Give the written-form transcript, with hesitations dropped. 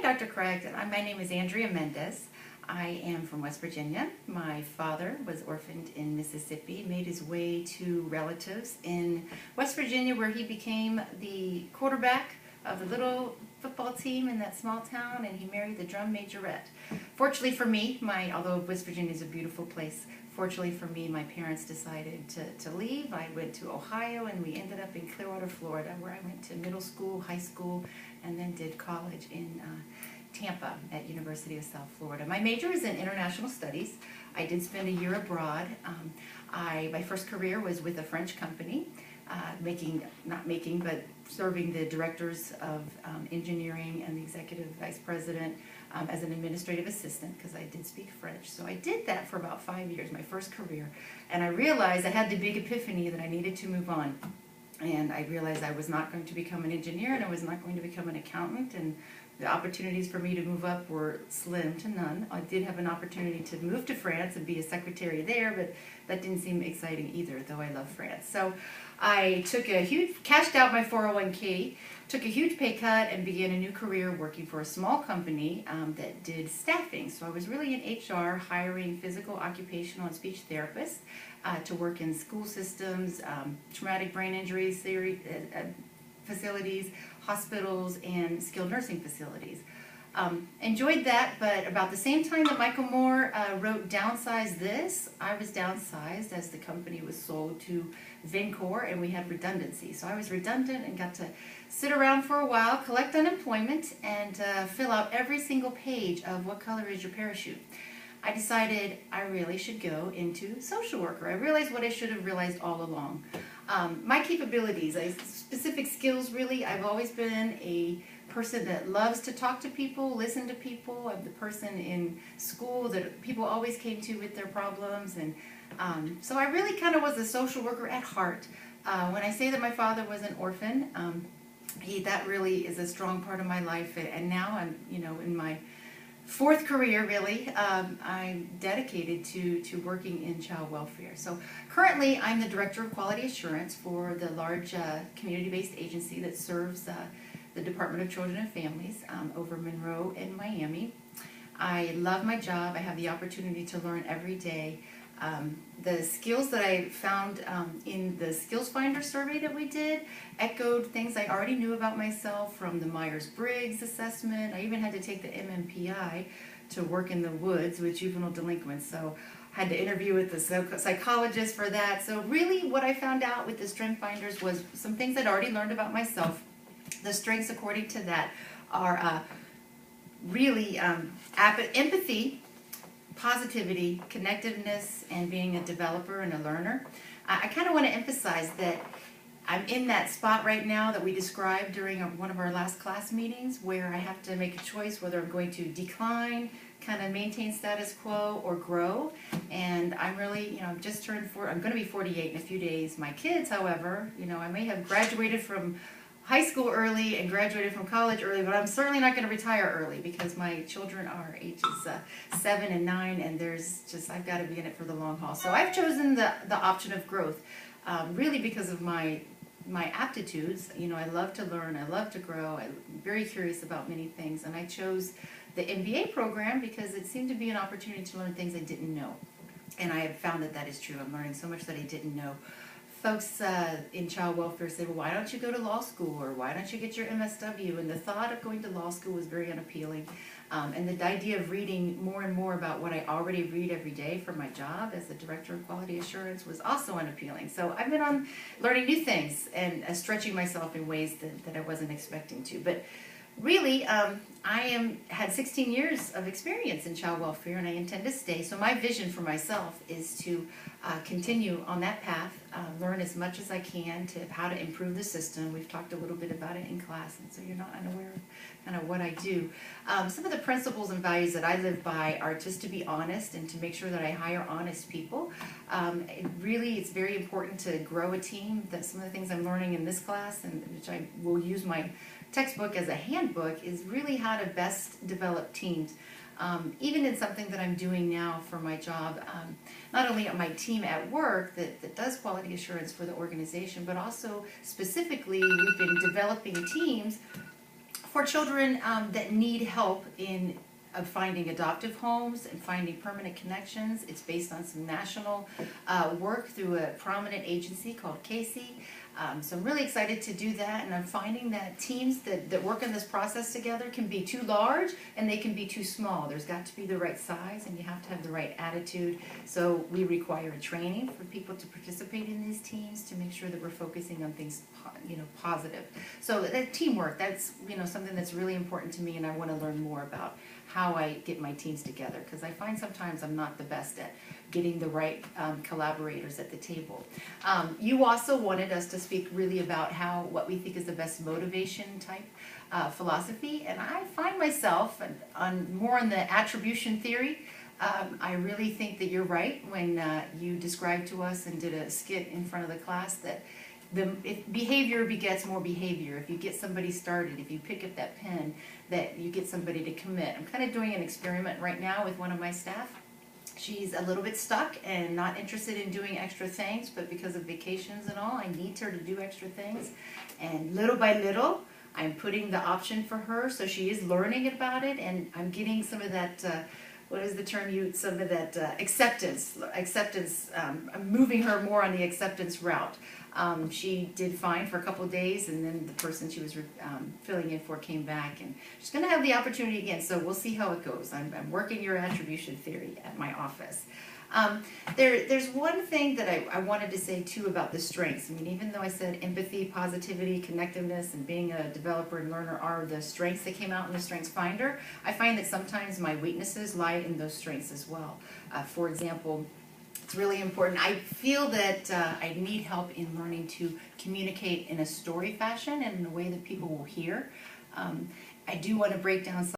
Dr. Craig. My name is Andrea Mendez. I am from West Virginia. My father was orphaned in Mississippi, made his way to relatives in West Virginia where he became the quarterback of a little football team in that small town, and he married the drum majorette. Fortunately for me, although West Virginia is a beautiful place, fortunately for me, my parents decided to leave. I went to Ohio, and we ended up in Clearwater, Florida, where I went to middle school, high school, and then did college in Tampa at University of South Florida. My major is in international studies. I did spend a year abroad. My first career was with a French company, but serving the directors of engineering and the executive vice president as an administrative assistant, because I did speak French. So I did that for about 5 years, my first career. And I realized I had the big epiphany that I needed to move on. And I realized I was not going to become an engineer, and I was not going to become an accountant, and the opportunities for me to move up were slim to none. I did have an opportunity to move to France and be a secretary there, but that didn't seem exciting either, though I love France. So I cashed out my 401k, took a huge pay cut, and began a new career working for a small company that did staffing. So I was really in HR, hiring physical, occupational, and speech therapists to work in school systems, traumatic brain injury facilities, hospitals, and skilled nursing facilities. Enjoyed that, but about the same time that Michael Moore wrote Downsize This, I was downsized as the company was sold to Vincor, and we had redundancy. So I was redundant and got to sit around for a while, collect unemployment, and fill out every single page of what color is your parachute. I decided I really should go into social worker. I realized what I should have realized all along. My capabilities, specific skills really, I've always been a person that loves to talk to people, listen to people. I'm the person in school that people always came to with their problems. And so I really kind of was a social worker at heart. When I say that my father was an orphan, that really is a strong part of my life. And now I'm, in my fourth career, really, I'm dedicated to working in child welfare. So currently, I'm the Director of Quality Assurance for the large community-based agency that serves the Department of Children and Families over Monroe and Miami. I love my job. I have the opportunity to learn every day. The skills that I found in the Skills Finder survey that we did echoed things I already knew about myself from the Myers-Briggs assessment. I even had to take the MMPI to work in the woods with juvenile delinquents. So I had to interview with the psychologist for that. So really what I found out with the Strength Finders was some things I'd already learned about myself. The strengths, according to that, are really empathy, positivity, connectiveness, and being a developer and a learner. I kind of want to emphasize that I'm in that spot right now that we described during one of our last class meetings, where I have to make a choice whether I'm going to decline, kind of maintain status quo, or grow. And I'm really, I'm just turned 40. I'm going to be 48 in a few days. My kids, however, I may have graduated from high school early and graduated from college early, but I'm certainly not going to retire early because my children are ages 7 and 9, and I've got to be in it for the long haul. So I've chosen the option of growth, really because of my aptitudes. I love to learn, I love to grow, I'm very curious about many things, and I chose the MBA program because it seemed to be an opportunity to learn things I didn't know. And I have found that is true. I'm learning so much that I didn't know. Folks in child welfare say, well, why don't you go to law school, or why don't you get your MSW? And the thought of going to law school was very unappealing. And the idea of reading more and more about what I already read every day for my job as the Director of Quality Assurance was also unappealing. So I've been on learning new things and stretching myself in ways that I wasn't expecting to. But really, I had 16 years of experience in child welfare, and I intend to stay. So my vision for myself is to continue on that path, learn as much as I can to how to improve the system. We've talked a little bit about it in class, and so you're not unaware of kind of what I do. Some of the principles and values that I live by are just to be honest and to make sure that I hire honest people. It's very important to grow a team. Some of the things I'm learning in this class, and which I will use my textbook as a handbook, is really how to best develop teams. Even in something that I'm doing now for my job, not only on my team at work that does quality assurance for the organization, but also specifically we've been developing teams for children that need help in finding adoptive homes and finding permanent connections. It's based on some national work through a prominent agency called Casey. So I'm really excited to do that, and I'm finding that teams that work in this process together can be too large and they can be too small. There's got to be the right size, and you have to have the right attitude. So we require training for people to participate in these teams to make sure that we're focusing on things, positive. So that teamwork, that's something that's really important to me, and I want to learn more about how I get my teams together, because I find sometimes I'm not the best at getting the right collaborators at the table. You also wanted us to speak really about what we think is the best motivation type philosophy, and I find myself more on the attribution theory. I really think that you're right when you described to us and did a skit in front of the class that if behavior begets more behavior. If you get somebody started, if you pick up that pen, that you get somebody to commit. I'm kind of doing an experiment right now with one of my staff. She's a little bit stuck and not interested in doing extra things, but because of vacations and all, I need her to do extra things. And little by little, I'm putting the option for her, so she is learning about it, and I'm getting some of that, what is the term some of that acceptance, I'm moving her more on the acceptance route. She did fine for a couple of days, and then the person she was filling in for came back, and she's going to have the opportunity again, so we'll see how it goes. I'm working your attribution theory at my office. There's one thing that I wanted to say too about the strengths. I mean, even though I said empathy, positivity, connectiveness, and being a developer and learner are the strengths that came out in the Strengths Finder, I find that sometimes my weaknesses lie in those strengths as well. For example, it's really important. I feel that I need help in learning to communicate in a story fashion and in a way that people will hear. I do want to break down some